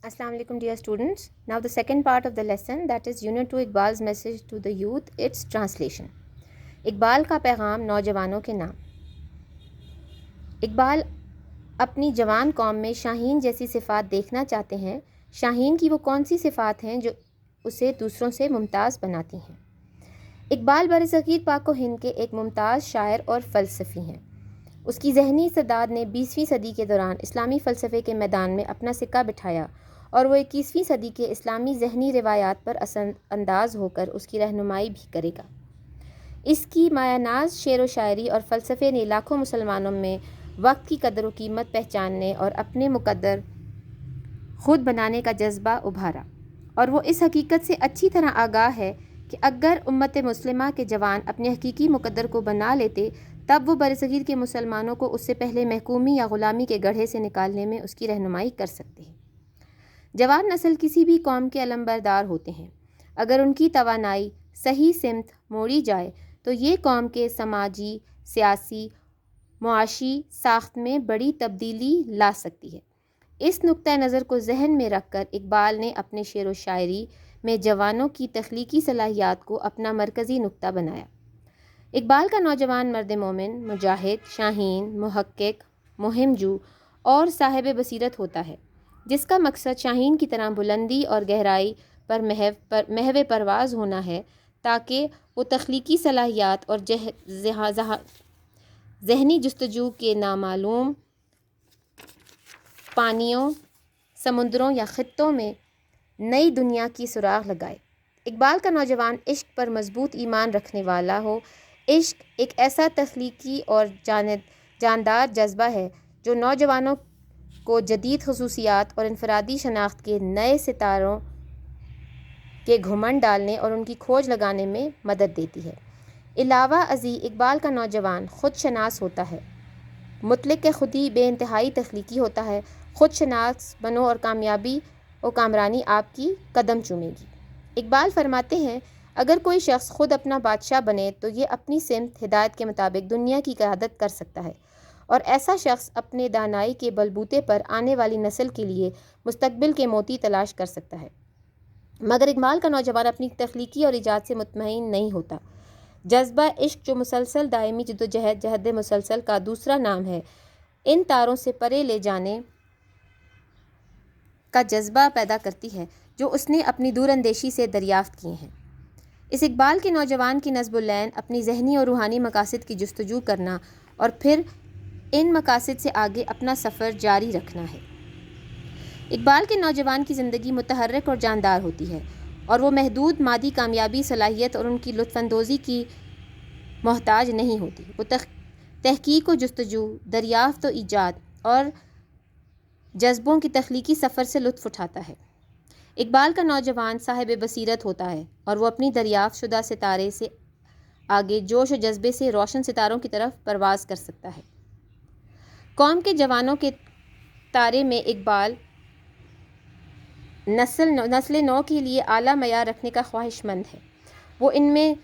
Assalamu alaikum dear students. Now the second part of the lesson, that is Unit 2 Iqbal's message to the youth, its translation. Iqbal का पैगाम नौजवानों के नाम। इकबाल अपनी जवान कौम में शाहीन जैसी सिफ़ात देखना चाहते हैं। शाहीन की वो कौन सी सिफ़ात हैं जो उसे दूसरों से मुमताज़ बनाती हैं। इकबाल बरसग़ीर पाक व हिंद के एक मुमताज़ शायर और फ़लसफ़ी हैं। उसकी ज़हनी इस्तदाद ने 20वीं सदी के दौरान इस्लामी फ़लसफ़े के मैदान में अपना सिक्का बिठाया और वो 21वीं सदी के इस्लामी ज़हनी रिवायात पर असरअंदाज होकर उसकी रहनुमाई भी करेगा। इसकी मायानाज़ शेर व शायरी और फ़लसफ़े ने लाखों मुसलमानों में वक्त की कदर व कीमत पहचानने और अपने मुक़द्दर ख़ुद बनाने का जज्बा उभारा, और वो इस हकीकत से अच्छी तरह आगाह है कि अगर उम्मत मुस्लिमा के जवान अपने हकीकी मुक़द्दर को बना लेते तब वो बरसग़ीर के मुसलमानों को उससे पहले महकूमी या ग़ुलामी के गड्ढे से निकालने में उसकी रहनुमाई कर सकते हैं। जवान नस्ल किसी भी कौम के अलंबरदार होते हैं। अगर उनकी तवानाई सही सिमत मोड़ी जाए तो ये कौम के समाजी, सियासी, मुआशी साख्त में बड़ी तब्दीली ला सकती है। इस नुक्ता नज़र को जहन में रखकर इकबाल ने अपने शेर व शायरी में जवानों की तख्लीकी सलाहियात को अपना मरकज़ी नुक्ता बनाया। इकबाल का नौजवान मर्द मोमिन, मुजाहिद, शाहीन, मुहक्किक, मुहिमजू और साहिब बसीरत होता है, जिसका मकसद शाहीन की तरह बुलंदी और गहराई पर महव परवाज़ होना है, ताकि वो तख्लीकी सलाहियात और ज़हनी जस्तजू के नामालूम पानियों, समुद्रों या ख़ित्तों में नई दुनिया की सुराग लगाए। इकबाल का नौजवान इश्क पर मजबूत ईमान रखने वाला हो। इश्क एक ऐसा तख्लीकी और जानदार जज्बा है जो नौजवानों को जदीद खसूसियात और इनफरादी शनाख्त के नए सितारों के घुमंड डालने और उनकी खोज लगाने में मदद देती है। इलावा अज़ी इकबाल का नौजवान ख़ुद शनास होता है। मुतलिक के खुद ही बेइंतहाई तख्लीकी होता है। ख़ुद शनास बनो और कामयाबी और कामरानी आपकी कदम चूमेगी। इकबाल फरमाते हैं, अगर कोई शख्स ख़ुद अपना बादशाह बने तो ये अपनी सिमत हिदायत के मुताबिक दुनिया की क़यादत कर सकता है, और ऐसा शख्स अपने दानाई के बलबूते पर आने वाली नस्ल के लिए मुस्तकबिल के मोती तलाश कर सकता है। मगर इकबाल का नौजवान अपनी तख्लीकी और ईजाद से मुतमईन नहीं होता। जज्बा इश्क, जो मुसलसल दायमी जद्दोजहद जहद मुसलसल का दूसरा नाम है, इन तारों से परे ले जाने का जज्बा पैदा करती है जो उसने अपनी दूर अंदेशी से दरियाफ़्त किए हैं। इस इकबाल के नौजवान की नज़्ब-उल-ऐन अपनी ज़हनी और रूहानी मकासद की जस्तजू करना और फिर इन मकासद से आगे अपना सफ़र जारी रखना है। इकबाल के नौजवान की ज़िंदगी मुतहर्रिक और जानदार होती है, और वो महदूद मादी कामयाबी, सलाहियत और उनकी लुत्फ़अंदोज़ी की मोहताज नहीं होती। वो तहकीक व जस्तजू, दरियाफ़्त व ईजाद और जज्बों की तख्लीकी सफ़र से लुत्फ़ उठाता है। इकबाल का नौजवान साहिब बसीरत होता है, और वो अपनी दरियाफ़्त शुदा सितारे से आगे जोश व जज्बे से रोशन सितारों की तरफ परवाज़ कर सकता है। कौम के जवानों के तारे में इकबाल नस्ल नौ के लिए आला मयार रखने का ख्वाहिशमंद है। वो इनमें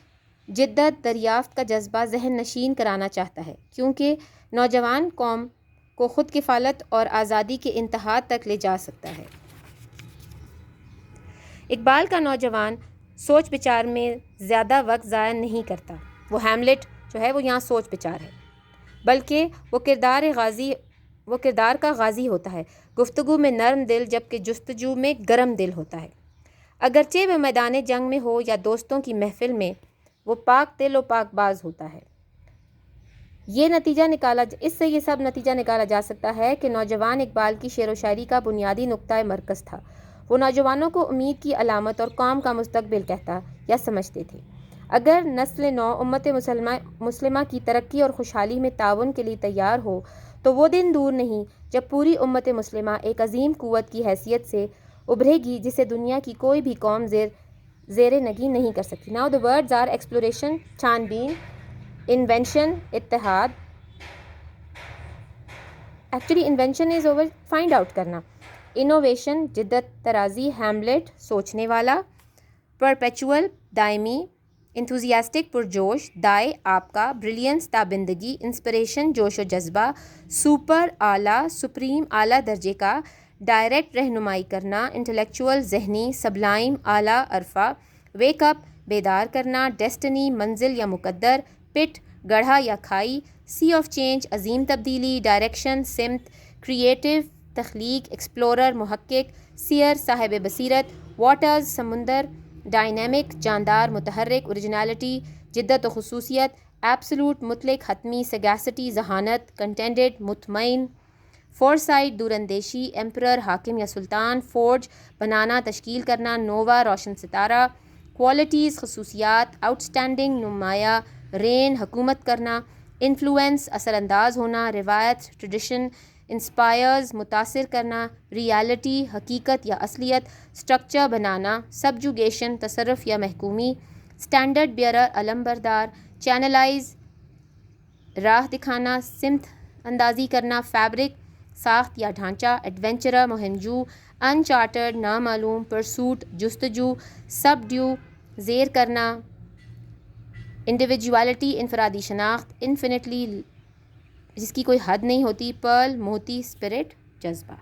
जिद्दत, दरियाफ़्त का जज्बा जहन नशीन कराना चाहता है, क्योंकि नौजवान कौम को ख़ुद किफ़ालत और आज़ादी के इंतहा तक ले जा सकता है। इकबाल का नौजवान सोच विचार में ज़्यादा वक्त ज़ाया नहीं करता। वो हैमलेट जो है वो यहाँ सोच विचार है, बल्कि वो किरदार का गाजी होता है। गुफ्तगू में नरम दिल, जबकि जस्तजू में गरम दिल होता है। अगरचे वह मैदान जंग में हो या दोस्तों की महफिल में, वो पाक दिल और पाकबाज होता है। इससे ये सब नतीजा निकाला जा सकता है कि नौजवान इकबाल की शेर व शायरी का बुनियादी नुक्ता मरकज़ था। वो नौजवानों को उम्मीद की अलामत और कौम का मुस्तकबिल कहता या समझते थे। अगर नस्ल नौ उम्मत मुस्लिमा की तरक्की और खुशहाली में ताउन के लिए तैयार हो तो वो दिन दूर नहीं जब पूरी उम्मत मुस्लिमा एक अजीम क़ुव्वत की हैसियत से उभरेगी, जिसे दुनिया की कोई भी कौम ज़ेरे नगी नहीं कर सकती। Now the words are exploration, छानबीन, इन्वेंशन, इत्तेहाद। Actually invention is over find out करना। इनोवेशन, जिद्दत तराजी, हैमलेट सोचने वाला, परपेचुअल दायमी, इंथुजियास्टिक पुरजोश, दाए आपका, ब्रिलियंस ताबिंदगी, इंस्पिरेशन जोश व जज्बा, सुपर आला, सुप्रीम आला दर्जे का, ڈائریکٹ رہنمائی کرنا، انٹلیکچول ذہنی، سبلائم اعلیٰ عرفہ، ویک اپ بیدار کرنا، ڈیسٹنی منزل یا مقدر، پٹ گڑھا یا کھائی، سی آف چینج عظیم تبدیلی، ڈائریکشن سمت، کریٹیو تخلیق، ایکسپلورر محقق، سیئر صاحب بصیرت، واٹرز سمندر، ڈائنامک جاندار متحرک، اوریجنالٹی جدت و خصوصیت، ایبسلوٹ مطلق حتمی، سگیسٹی ذہانت، کنٹینڈڈ مطمئن، فورسائٹ دور اندیشی، ایمپرر حاکم یا سلطان، فورج بنانا تشکیل کرنا، نووا روشن ستارہ، کوالٹیز خصوصیات، آؤٹ اسٹینڈنگ نمایاں، رین حکومت کرنا، انفلوئنس اثر انداز ہونا، روایت ٹریڈیشن، انسپائرز متاثر کرنا، ریالٹی حقیقت یا اصلیت، اسٹرکچر بنانا، سبجوگیشن تصرف یا محکومی، اسٹینڈرڈ بیئرر علم بردار، چینلائز راہ دکھانا، سمت اندازی کرنا، فیبرک ساخت یا ڈھانچہ، ایڈونچرر مہنجو، انچارٹرڈ نامعلوم، پرسوٹ جستجو، سب ڈیو زیر کرنا، انڈیویجوالٹی انفرادی شناخت، انفینٹلی جس کی کوئی حد نہیں ہوتی، پرل موتی، اسپرٹ جذبہ۔